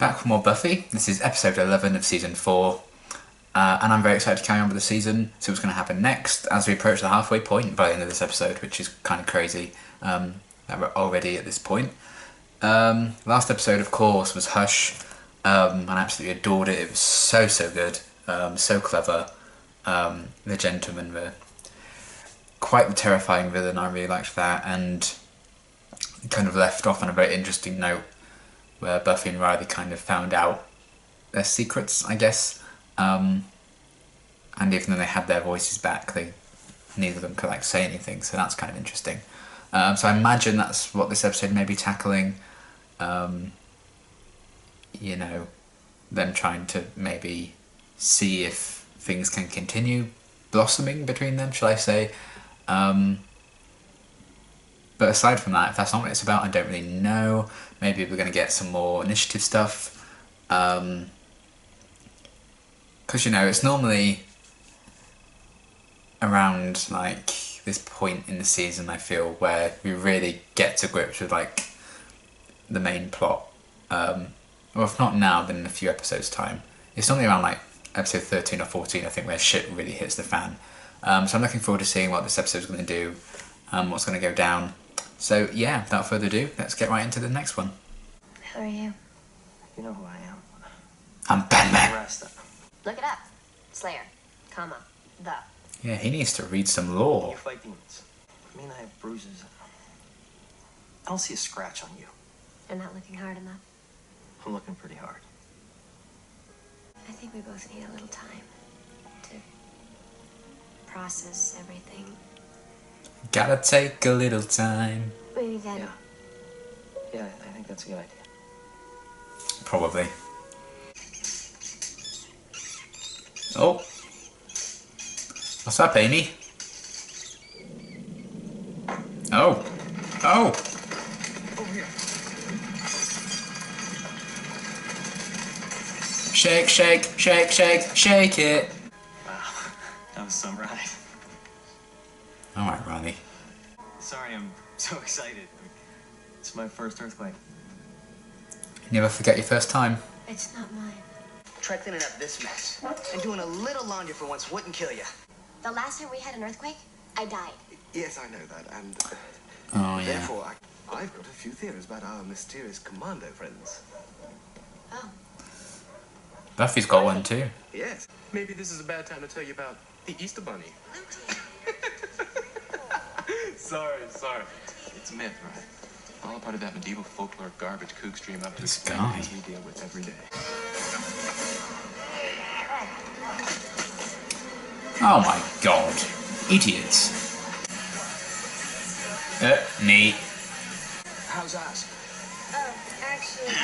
Back for more Buffy. This is episode 11 of season 4. And I'm very excited to carry on with the season, see what's going to happen next as we approach the halfway point by the end of this episode, which is kind of crazy that we're already at this point. Last episode, of course, was Hush, and I absolutely adored it. It was so good, so clever. The gentlemen were quite the terrifying villain. I really liked that, and kind of left off on a very interesting note where Buffy and Riley kind of found out their secrets, I guess. And even though they had their voices back, neither of them could say anything, so that's kind of interesting. So I imagine that's what this episode may be tackling. Them trying to maybe see if things can continue blossoming between them, shall I say. But aside from that, if that's not what it's about, I don't really know. Maybe we're going to get some more initiative stuff. Because, it's normally around, this point in the season, I feel, where we really get to grips with, the main plot. Or if not now, then in a few episodes' time. It's normally around, episode 13 or 14, I think, where shit really hits the fan. So I'm looking forward to seeing what this episode's going to do, what's going to go down. So, yeah, without further ado, let's get right into the next one. Who are you? You know who I am. I'm Batman. Look it up. Slayer, comma, the. Yeah, he needs to read some lore. You fight demons. I mean, I have bruises. I don't see a scratch on you. You're not looking hard enough. I'm looking pretty hard. I think we both need a little time to process everything. Gotta take a little time. Maybe then. Yeah, I think that's a good idea. Probably. Oh. What's up, Amy? Oh. Oh. Over here. Shake, shake, shake, shake, shake it. Wow, that was some ride. Alright, Ronnie. Sorry, I'm so excited. It's my first earthquake. You never forget your first time. It's not mine. Try cleaning up this mess. And doing a little laundry for once wouldn't kill you. The last time we had an earthquake, I died. Yes, I know that, and Oh, yeah. therefore I've got a few theories about our mysterious commando friends. Oh. Buffy's got one too. Yes. Maybe this is a bad time to tell you about the Easter Bunny. Sorry. It's a myth, right? All a part of that medieval folklore garbage kooks dream up to This explain guy. things we deal with every day. Oh my god. Idiots. Me. How's ours? Oh, actually.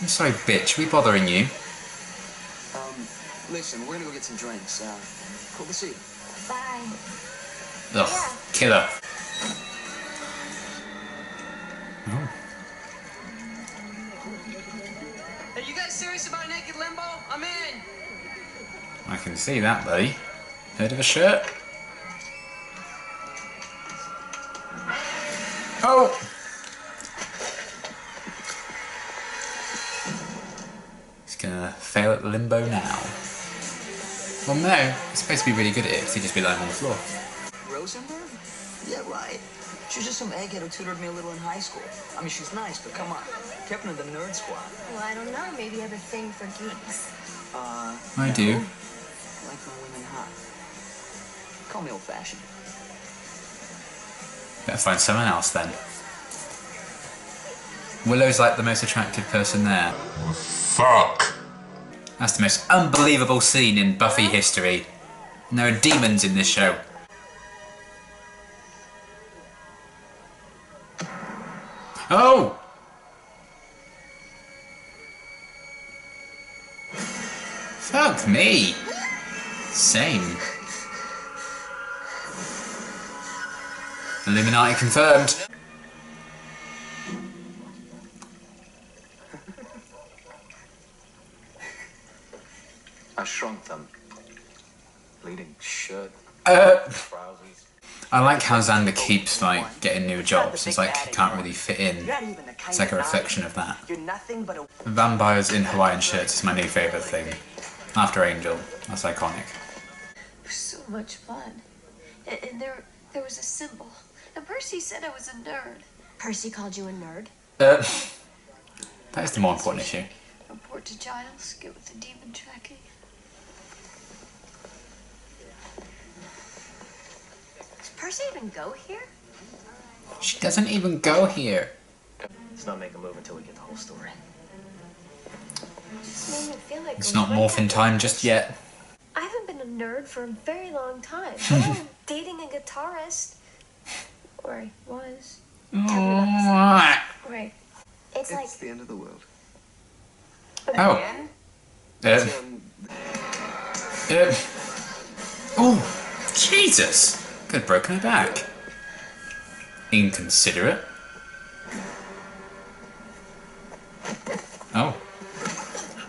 I'm sorry, bitch. We bothering you? Listen, we're gonna go get some drinks. Cool to see you. Bye. Ugh. Yeah. Killer. Oh. Are you guys serious about naked limbo? I'm in. I can see that, buddy. Heard of a shirt? Oh! He's gonna fail at limbo now. Well, no. He's supposed to be really good at it, because he'd just be lying on the floor. Rosenberg? Yeah, right. She's just some egghead who tutored me a little in high school. I mean, she's nice, but come on. Kept her in the nerd squad. Well, I don't know. Maybe you have a thing for geeks. I do. I like my women hot. Call me old-fashioned. Better find someone else then. Willow's the most attractive person there. Fuck! That's the most unbelievable scene in Buffy history. And there are demons in this show. Oh! Fuck me! Same. Illuminati confirmed. I shrunk them. Bleeding shut. Uh, Trousers. I like how Xander keeps like getting new jobs. It's like he can't really fit in. It's like a reflection of that. You're nothing but a... Vampires in Hawaiian shirts is my new favourite thing. After Angel, that's iconic. It was so much fun. And there was a symbol. And Percy said I was a nerd. Percy called you a nerd? That is the more important issue. Report to Giles, get with the demon tracking. Does Percy even go here? She doesn't even go here. Let's not make a move until we get the whole story. Just made me feel like It's not morphin time just yet. I haven't been a nerd for a very long time. I'm dating a guitarist. Or I was. Right. It's like... It's the end of the world. Oh. Oh, Jesus! Could have broken her back. Inconsiderate. Oh.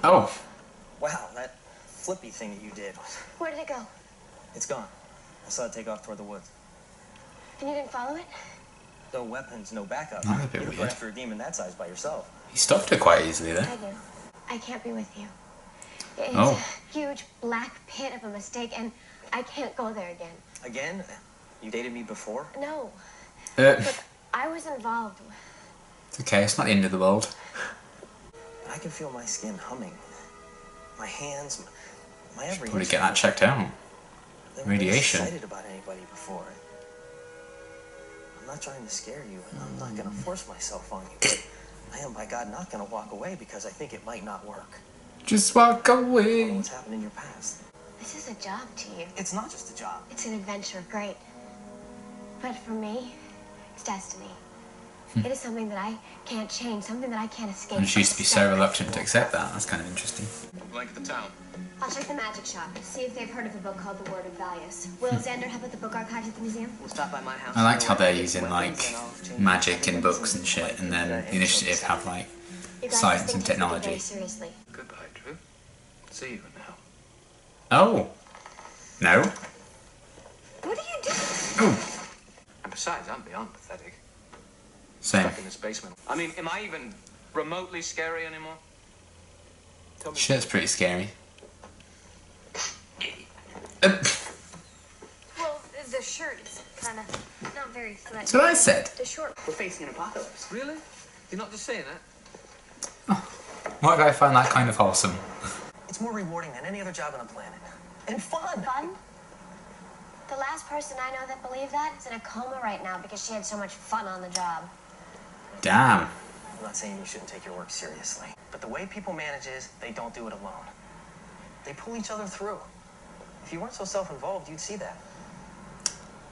Oh. Wow, that flippy thing that you did. Where did it go? It's gone. I saw it take off toward the woods. And you didn't follow it? No weapons, no backup. That's a bit You could go weird. after a demon that size by yourself. He stopped her quite easily there. I do. I can't be with you. It's Oh. a huge black pit of a mistake, and I can't go there again. Again? You dated me before? No. It's Look, I was involved. okay, it's not the end of the world. I can feel my skin humming. My hands, my every Probably inch. get that checked out. They weren't Radiation. excited about anybody before. I'm not trying to scare you, and I'm not going to force myself on you. But I am, by God, not going to walk away because I think it might not work. Just walk I don't know away. what's happened in your past. This is a job to you. It's not just a job. It's an adventure, great. But for me, it's destiny. It is something that I can't change, something that I can't escape. And she used to be so Step by reluctant to step. accept that. That's kind of interesting. Blanket the town. I'll check the magic shop, see if they've heard of a book called The Word of Values. Will Xander help with the book archives at the museum? We'll stop by my house. I liked how they're using Weapons like and I'll change magic in the books and shit, and then the initiative have like You guys science must and take this technology. very seriously. Goodbye, Drew. See you now. Oh. No. What are you doing? Oh. And besides, I'm beyond pathetic. Same. Stuck in this basement. I mean, am I even remotely scary anymore? Tell me. Shit's pretty scary. Well, the shirt is kind of not very threatening. That's what I said. The short. We're facing an apocalypse. Really? You're not just saying that? Why did I find that kind of wholesome? It's more rewarding than any other job on the planet. And fun. Fun? The last person I know that believed that is in a coma right now because she had so much fun on the job. Damn. I'm not saying you shouldn't take your work seriously. But the way people manage is they don't do it alone. They pull each other through. If you weren't so self-involved, you'd see that.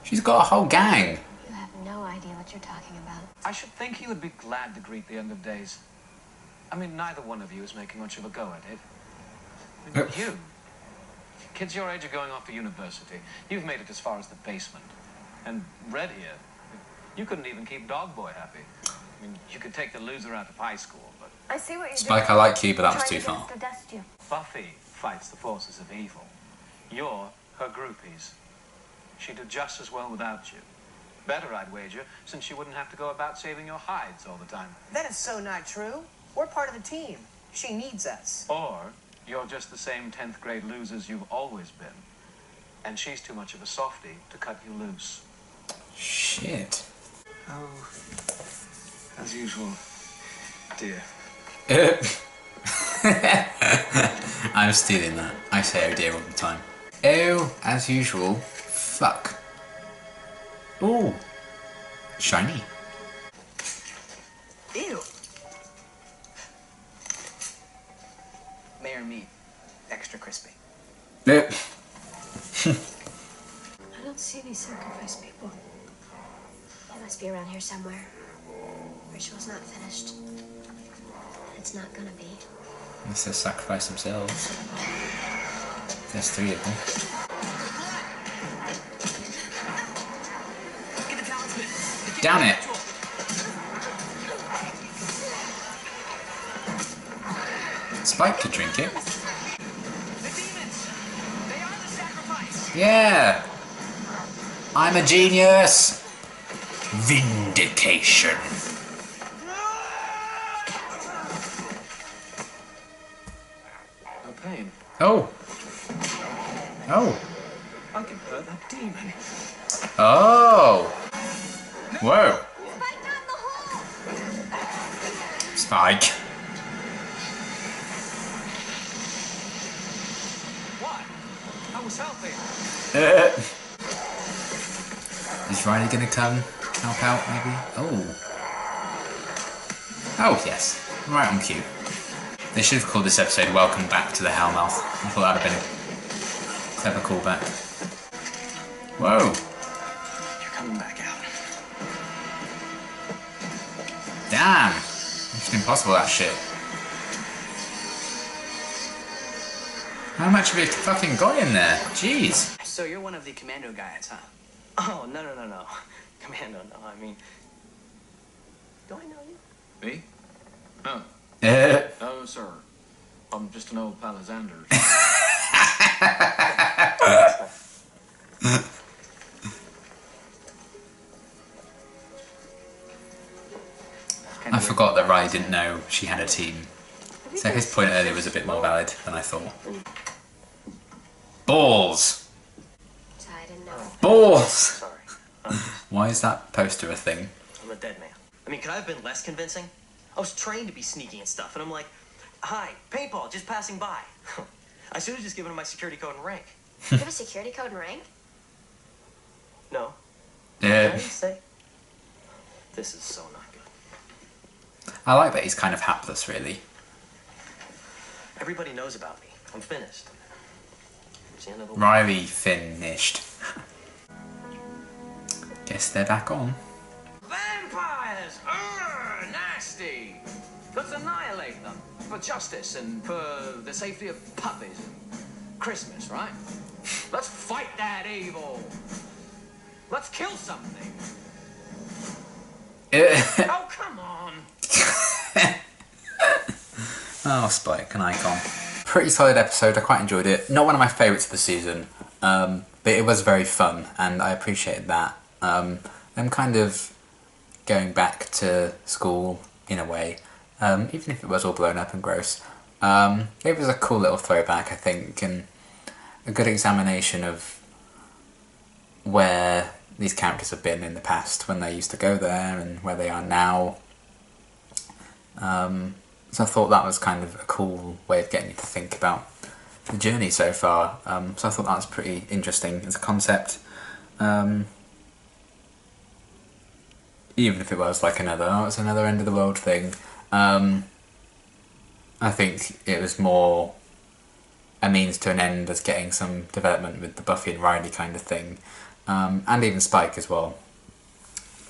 She's got a whole gang. You have no idea what you're talking about. I should think you would be glad to greet the end of days. I mean, neither one of you is making much of a go at it. I mean, you. Kids your age are going off to university. You've made it as far as the basement. And Red here, you couldn't even keep Dog Boy happy. I mean, you could take the loser out of high school, but I see what you're Spike, I like you, but that was too far. To dust you. Buffy fights the forces of evil. You're her groupies. She'd do just as well without you. Better, I'd wager, since she wouldn't have to go about saving your hides all the time. That is so not true. We're part of the team. She needs us. Or you're just the same 10th grade losers you've always been. And she's too much of a softie to cut you loose. Shit. Oh, as usual, dear. I'm stealing that. I say oh dear all the time. Oh, as usual. Fuck. Ooh. Shiny. Ew. Mayor meat. Extra crispy. I don't see any sacrifice people. They must be around here somewhere. Ritual's not finished. It's not gonna be. Unless they sacrifice themselves. There's 3 of them. Damn it! Spike could drink it. The demons! They are the sacrifice! Yeah! I'm a genius! Vindication. No pain. Oh. Oh. I can hurt that demon. Oh. Whoa. Spike. What? I was healthy. Is Riley gonna come help out, maybe? Oh. Oh, yes. Right on cue. They should have called this episode Welcome Back to the Hellmouth. I thought that would have been a clever callback. Whoa. You're coming back out. Damn. It's impossible, that shit. How much have you fucking got in there? Jeez. So you're one of the commando guys, huh? Oh, no. Commando, no. I mean, do I know you? Me? No. No, sir. I'm just an old pal of Xander's. I forgot that Riley didn't know she had a team. So his point earlier was a bit more valid than I thought. Balls! I didn't know. Balls! Sorry. Why is that poster a thing? I'm a dead man. I mean, could I have been less convincing? I was trained to be sneaky and stuff, and I'm like, hi, paintball, just passing by. I should have just given him my security code and rank. You have a security code and rank? No. Did I Yeah. just say? This is so not good. I like that he's kind of hapless, really. Everybody knows about me. I'm finished. It's the end of the world. Riley finished. Guess they're back on. Vampires! Urgh, nasty! Let's annihilate them. For justice and for the safety of puppies and Christmas, right? Let's fight that evil. Let's kill something. Oh, come on. Oh, Spike, an icon. Pretty solid episode, I quite enjoyed it. Not one of my favourites of the season, but it was very fun, and I appreciated that. I'm kind of going back to school, in a way, even if it was all blown up and gross. It was a cool little throwback, I think, and a good examination of where these characters have been in the past, when they used to go there, and where they are now. So I thought that was kind of a cool way of getting you to think about the journey so far. So I thought that was pretty interesting as a concept. Even if it was like it's another end of the world thing. I think it was more a means to an end as getting some development with the Buffy and Riley kind of thing. And even Spike as well.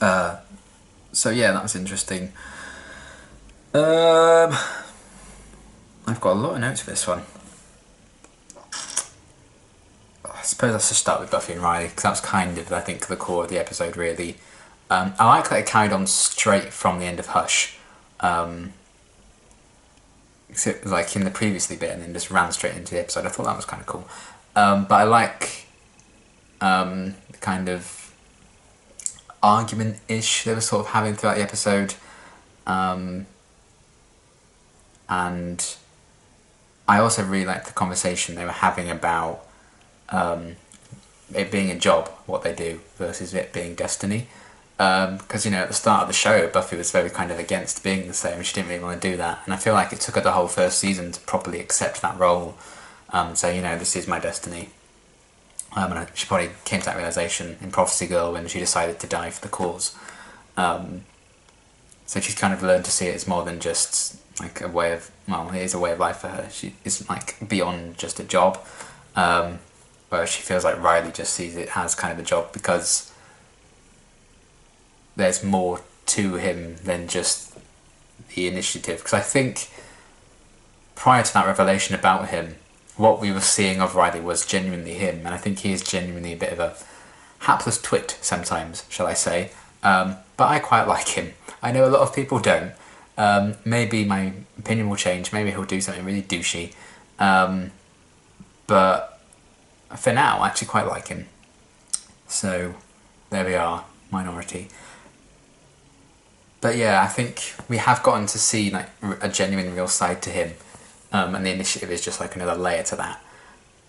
So yeah, that was interesting. I've got a lot of notes for this one. I suppose I should start with Buffy and Riley, because that's kind of, I think, the core of the episode, really. I like that it carried on straight from the end of Hush. It was like in the previously bit and then just ran straight into the episode. I thought that was kind of cool. But I like the kind of argument-ish they were sort of having throughout the episode. And I also really liked the conversation they were having about it being a job, what they do, versus it being destiny. Because, at the start of the show, Buffy was very kind of against being the Slayer, and she didn't really want to do that. And I feel like it took her the whole first season to properly accept that role. So, this is my destiny. And she probably came to that realization in Prophecy Girl when she decided to die for the cause. So she's kind of learned to see it as more than just like a way of, it is a way of life for her. She is like beyond just a job. Whereas she feels like Riley just sees it as kind of a job because there's more to him than just the initiative. Because I think prior to that revelation about him, what we were seeing of Riley was genuinely him, and I think he is genuinely a bit of a hapless twit sometimes, shall I say. But I quite like him. I know a lot of people don't. Maybe my opinion will change, maybe he'll do something really douchey. But for now, I actually quite like him. So there we are, minority. But yeah, I think we have gotten to see like a genuine real side to him, and the initiative is just like another layer to that.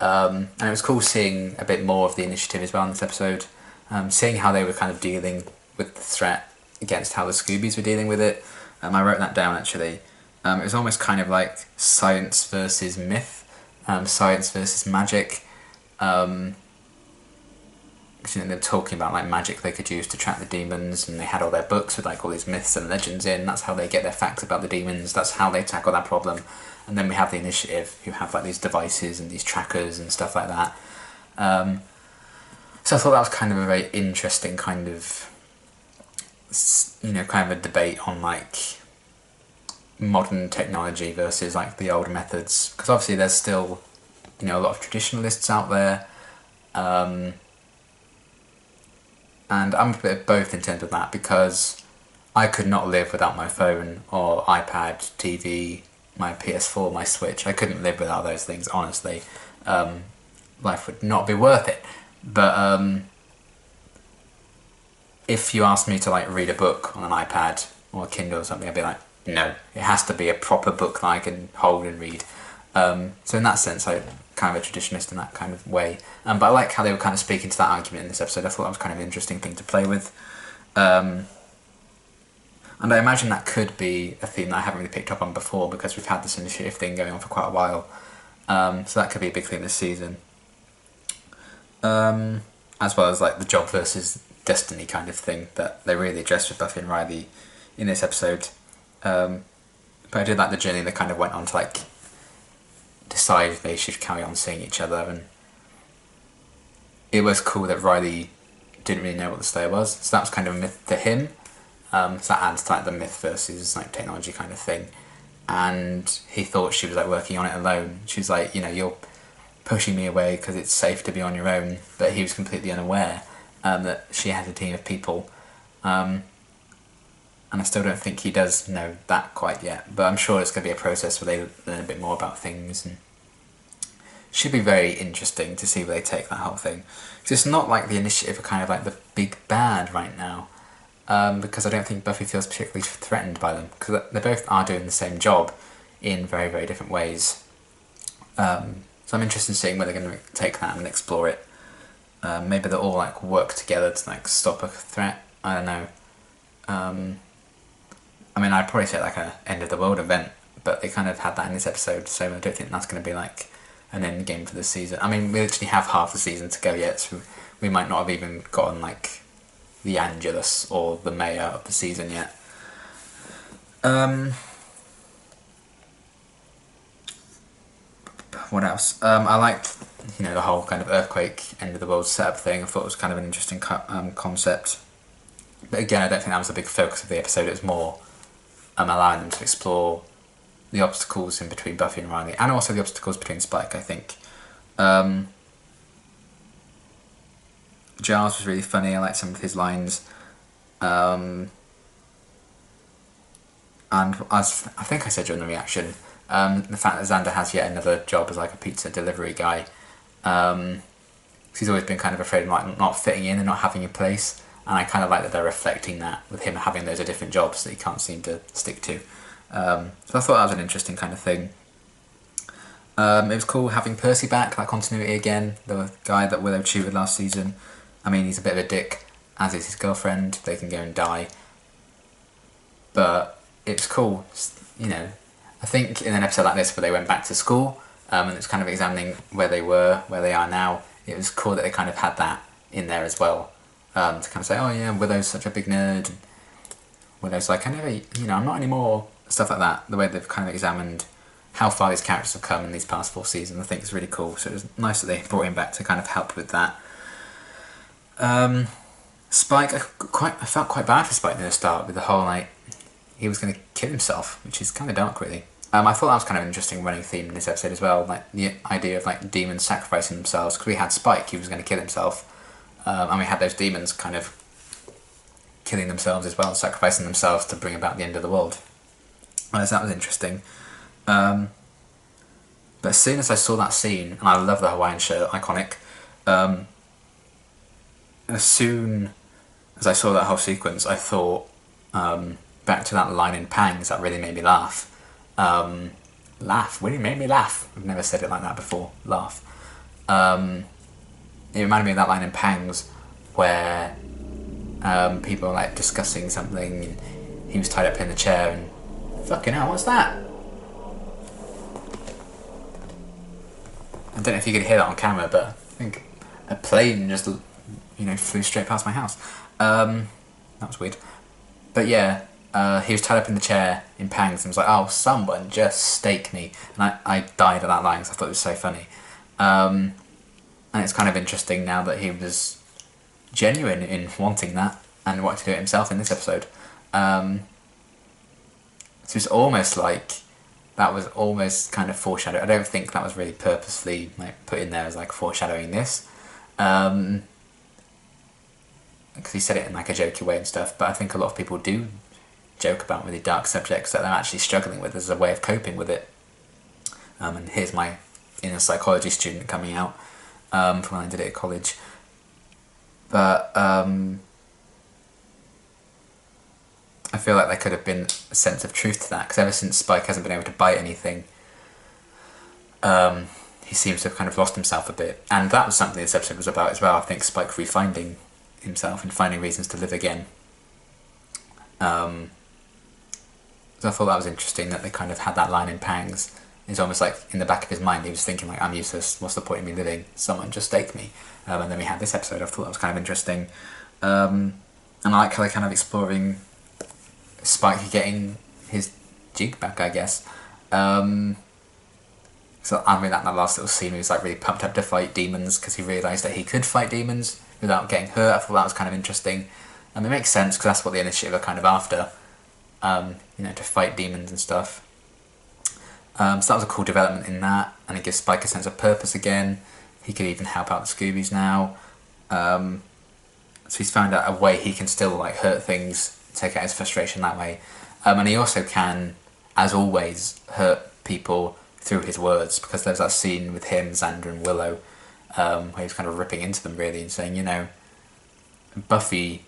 And it was cool seeing a bit more of the initiative as well in this episode, seeing how they were kind of dealing with the threat against how the Scoobies were dealing with it. I wrote that down actually. It was almost kind of like science versus myth, science versus magic. They're talking about like magic they could use to track the demons, and they had all their books with like all these myths and legends in. That's how they get their facts about the demons. That's how they tackle that problem. And then we have the initiative, who have like these devices and these trackers and stuff like that. So I thought that was kind of a very interesting kind of, kind of a debate on like modern technology versus like the old methods. Because obviously there's still, a lot of traditionalists out there. And I'm a bit of both in terms of that, because I could not live without my phone or iPad, TV, my PS4, my Switch. I couldn't live without those things, honestly. Life would not be worth it. But if you asked me to like read a book on an iPad or a Kindle or something, I'd be like, no, it has to be a proper book that I can hold and read. So in that sense, I'm kind of a traditionalist in that kind of way. But I like how they were kind of speaking to that argument in this episode. I thought that was kind of an interesting thing to play with. And I imagine that could be a theme that I haven't really picked up on before, because we've had this initiative thing going on for quite a while. So that could be a big theme this season. As well as like the job versus destiny kind of thing that they really addressed with Buffy and Riley in this episode. But I did like the journey they kind of went on to like decide if they should carry on seeing each other, and it was cool that Riley didn't really know what the Slayer was, so that was kind of a myth to him. So that adds to like the myth versus like technology kind of thing. And he thought she was like working on it alone. She was like, you're pushing me away because it's safe to be on your own. But he was completely unaware that she had a team of people. And I still don't think he does know that quite yet. But I'm sure it's going to be a process where they learn a bit more about things. And should be very interesting to see where they take that whole thing. Because it's not like the initiative are kind of like the big bad right now. Because I don't think Buffy feels particularly threatened by them, because they both are doing the same job in very, very different ways. So I'm interested in seeing where they're going to take that and explore it. Maybe they'll all like work together to like stop a threat. I don't know. I'd probably say like a end of the world event, but they kind of had that in this episode, so I don't think that's going to be like an end game for the season. We literally have half the season to go yet, so we might not have even gotten like the Angelus or the mayor of the season yet. What else? I liked, the whole kind of earthquake, end of the world setup thing. I thought it was kind of an interesting concept. But again, I don't think that was the big focus of the episode. It was more allowing them to explore the obstacles in between Buffy and Riley, and also the obstacles between Spike, I think. Giles was really funny. I liked some of his lines. And as I think I said during the reaction, the fact that Xander has yet another job as like a pizza delivery guy. He's always been kind of afraid of like not fitting in and not having a place. And I kind of like that they're reflecting that with him having those different jobs that he can't seem to stick to. So I thought that was an interesting kind of thing. It was cool having Percy back, that continuity again, the guy that Willow tutored last season. He's a bit of a dick, as is his girlfriend. They can go and die. But it's cool, I think in an episode like this where they went back to school, and it's kind of examining where they were, where they are now, it was cool that they kind of had that in there as well. To kind of say, oh yeah, Willow's such a big nerd. And Willow's like, I'm not anymore. Stuff like that. The way they've kind of examined how far these characters have come in these past 4 seasons, I think is really cool. So it was nice that they brought him back to kind of help with that. Spike, I felt quite bad for Spike near the start with the whole he was going to kill himself, which is kind of dark really. I thought that was kind of an interesting running theme in this episode as well, like the idea of like demons sacrificing themselves, because we had Spike, he was going to kill himself, and we had those demons kind of killing themselves as well, sacrificing themselves to bring about the end of the world. So that was interesting. But as soon as I saw that scene, and I love the Hawaiian shirt, iconic, as soon as I saw that whole sequence, I thought back to that line in Pangs that really made me laugh. Really made me laugh. I've never said it like that before. Laugh. It reminded me of that line in Pangs where people were like discussing something and he was tied up in the chair and fucking hell, what's that? I don't know if you could hear that on camera, but I think a plane just, flew straight past my house. That was weird. But yeah, he was tied up in the chair in Pangs and was like, oh, someone just stake me. And I died at that line because I thought it was so funny. And it's kind of interesting now that he was genuine in wanting that and wanted to do it himself in this episode. So it's almost like that was almost kind of foreshadowed. I don't think that was really purposely put in there as foreshadowing this. Because he said it in a jokey way and stuff, but I think a lot of people do joke about really dark subjects that they're actually struggling with as a way of coping with it. And here's my inner psychology student coming out from when I did it at college. But I feel like there could have been a sense of truth to that, because ever since Spike hasn't been able to bite anything, he seems to have kind of lost himself a bit. And that was something this episode was about as well. I think Spike refinding himself and finding reasons to live again. So I thought that was interesting that they kind of had that line in Pangs. It's almost like in the back of his mind he was thinking I'm useless, what's the point of me living, someone just stake me. And then we had this episode. I thought that was kind of interesting. And I like how they're kind of exploring Spike getting his jig back, I guess. So I mean that in that last little scene he was really pumped up to fight demons because he realised that he could fight demons without getting hurt. I thought that was kind of interesting. And it makes sense because that's what the Initiative are kind of after. To fight demons and stuff. So that was a cool development in that, and it gives Spike a sense of purpose again. He could even help out the Scoobies now. So he's found out a way he can still hurt things, take out his frustration that way. And he also can, as always, hurt people through his words, because there's that scene with him, Xander and Willow, where he's kind of ripping into them really and saying, Buffy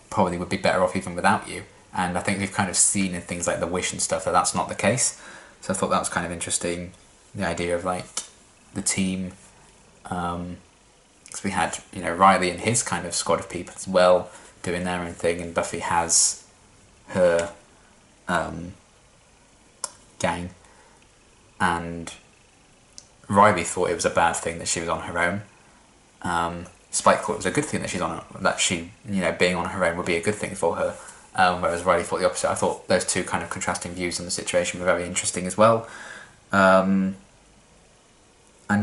probably would be better off even without you. And I think we've kind of seen in things like The Wish and stuff that that's not the case. So I thought that was kind of interesting, the idea of the team. Because we had Riley and his kind of squad of people as well doing their own thing, and Buffy has her gang, and Riley thought it was a bad thing that she was on her own. Spike thought it was a good thing that she being on her own would be a good thing for her. Whereas Riley thought the opposite. I thought those two kind of contrasting views on the situation were very interesting as well. And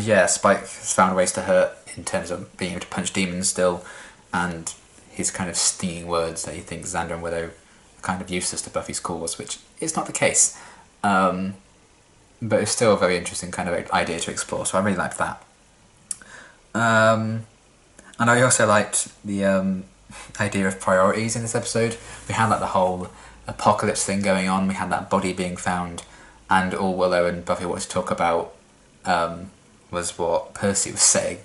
yeah, Spike has found ways to hurt in terms of being able to punch demons still, and his kind of stinging words that he thinks Xander and Willow are kind of useless to Buffy's cause, which is not the case. But it's still a very interesting kind of idea to explore, so I really liked that. And I also liked the idea of priorities in this episode. We had the whole apocalypse thing going on, we had that body being found, and all Willow and Buffy wanted to talk about was what Percy was saying,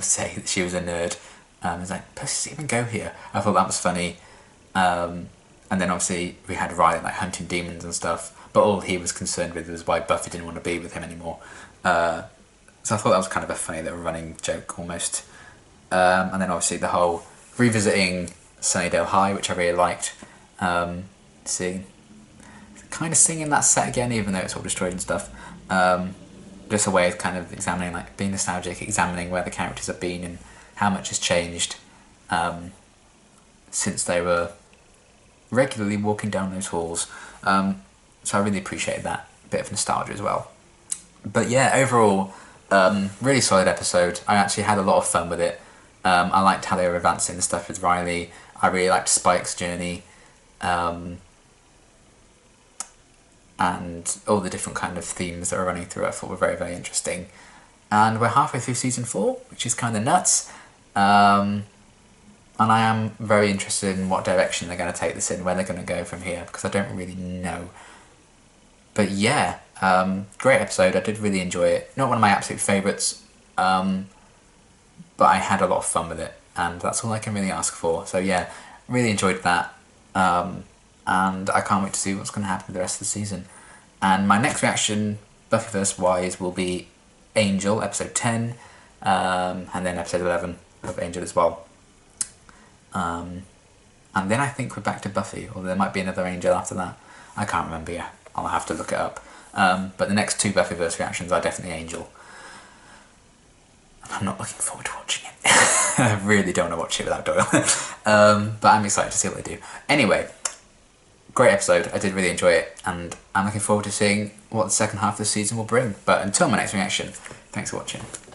saying that she was a nerd. It's Percy doesn't even go here. I thought that was funny. And then obviously we had Riley hunting demons and stuff, but all he was concerned with was why Buffy didn't want to be with him anymore. So I thought that was kind of a funny little running joke almost. And then obviously the whole revisiting Sunnydale High, which I really liked. Seeing, kind of singing that set again, even though it's all destroyed and stuff. Just a way of kind of examining, being nostalgic, examining where the characters have been and how much has changed since they were regularly walking down those halls. So I really appreciated that bit of nostalgia as well. But yeah, overall, really solid episode. I actually had a lot of fun with it. I liked how they were advancing the stuff with Riley. I really liked Spike's journey. And all the different kind of themes that are running through it I thought were very, very interesting. And we're halfway through season 4, which is kind of nuts. And I am very interested in what direction they're going to take this in, where they're going to go from here, because I don't really know. But yeah, great episode. I did really enjoy it. Not one of my absolute favourites, but I had a lot of fun with it. and that's all I can really ask for. So yeah, really enjoyed that, and I can't wait to see what's going to happen with the rest of the season. And my next reaction, Buffyverse wise, will be Angel, episode 10, and then episode 11 of Angel as well. And then I think we're back to Buffy, or there might be another Angel after that. I can't remember yet. I'll have to look it up. But the next 2 Buffyverse reactions are definitely Angel. I'm not looking forward to watching it. I really don't want to watch it without Doyle. But I'm excited to see what they do. Anyway, great episode. I did really enjoy it, and I'm looking forward to seeing what the second half of the season will bring. But until my next reaction, thanks for watching.